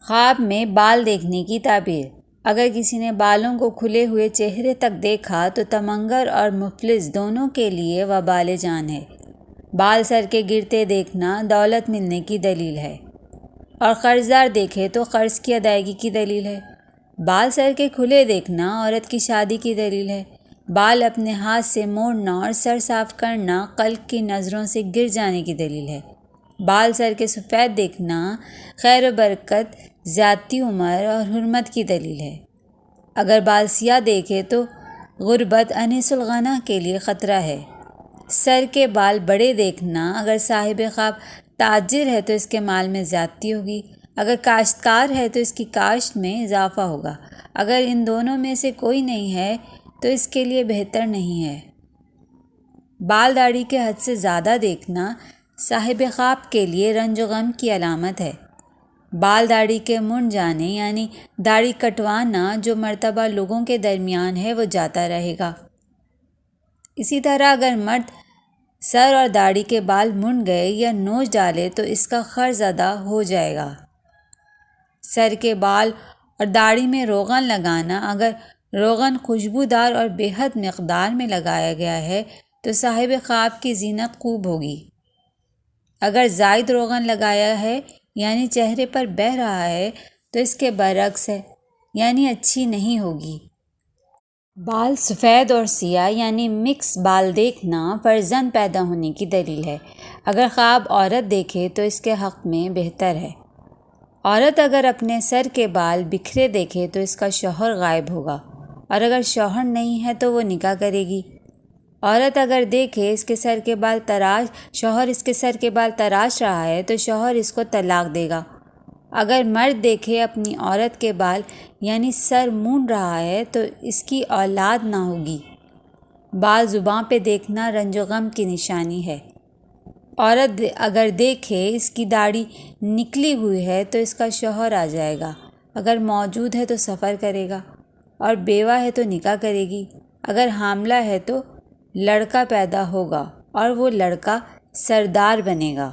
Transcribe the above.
خواب میں بال دیکھنے کی تعبیر۔ اگر کسی نے بالوں کو کھلے ہوئے چہرے تک دیکھا تو تمنگر اور مفلس دونوں کے لیے وبال جان ہے۔ بال سر کے گرتے دیکھنا دولت ملنے کی دلیل ہے، اور قرض دار دیکھے تو قرض کی ادائیگی کی دلیل ہے۔ بال سر کے کھلے دیکھنا عورت کی شادی کی دلیل ہے۔ بال اپنے ہاتھ سے موڑنا اور سر صاف کرنا قلق کی نظروں سے گر جانے کی دلیل ہے۔ بال سر کے سفید دیکھنا خیر و برکت، زیادتی عمر اور حرمت کی دلیل ہے۔ اگر بال سیاہ دیکھے تو غربت انیس الغنا کے لیے خطرہ ہے۔ سر کے بال بڑے دیکھنا، اگر صاحب خواب تاجر ہے تو اس کے مال میں زیادتی ہوگی، اگر کاشتکار ہے تو اس کی کاشت میں اضافہ ہوگا، اگر ان دونوں میں سے کوئی نہیں ہے تو اس کے لیے بہتر نہیں ہے۔ بال داڑھی کے حد سے زیادہ دیکھنا صاحب خواب کے لیے رنج و غم کی علامت ہے۔ بال داڑھی کے منڈ جانے یعنی داڑھی کٹوانا جو مرتبہ لوگوں کے درمیان ہے وہ جاتا رہے گا۔ اسی طرح اگر مرد سر اور داڑھی کے بال منڈ گئے یا نوچ ڈالے تو اس کا قرض ادا ہو جائے گا۔ سر کے بال اور داڑھی میں روغن لگانا، اگر روغن خوشبودار اور بے حد مقدار میں لگایا گیا ہے تو صاحب خواب کی زینت خوب ہوگی۔ اگر زائد روغن لگایا ہے یعنی چہرے پر بہہ رہا ہے تو اس کے برعکس ہے، یعنی اچھی نہیں ہوگی۔ بال سفید اور سیاہ یعنی مکس بال دیکھنا فرزند پیدا ہونے کی دلیل ہے۔ اگر خواب عورت دیکھے تو اس کے حق میں بہتر ہے۔ عورت اگر اپنے سر کے بال بکھرے دیکھے تو اس کا شوہر غائب ہوگا، اور اگر شوہر نہیں ہے تو وہ نکاح کرے گی۔ عورت اگر دیکھے شوہر اس کے سر کے بال تراش رہا ہے تو شوہر اس کو طلاق دے گا۔ اگر مرد دیکھے اپنی عورت کے بال یعنی سر مونڈ رہا ہے تو اس کی اولاد نہ ہوگی۔ بال زباں پہ دیکھنا رنج و غم کی نشانی ہے۔ عورت اگر دیکھے اس کی داڑھی نکلی ہوئی ہے تو اس کا شوہر آ جائے گا، اگر موجود ہے تو سفر کرے گا، اور بیوہ ہے تو نکاح کرے گی۔ اگر حاملہ ہے تو لڑکا پیدا ہوگا اور وہ لڑکا سردار بنے گا۔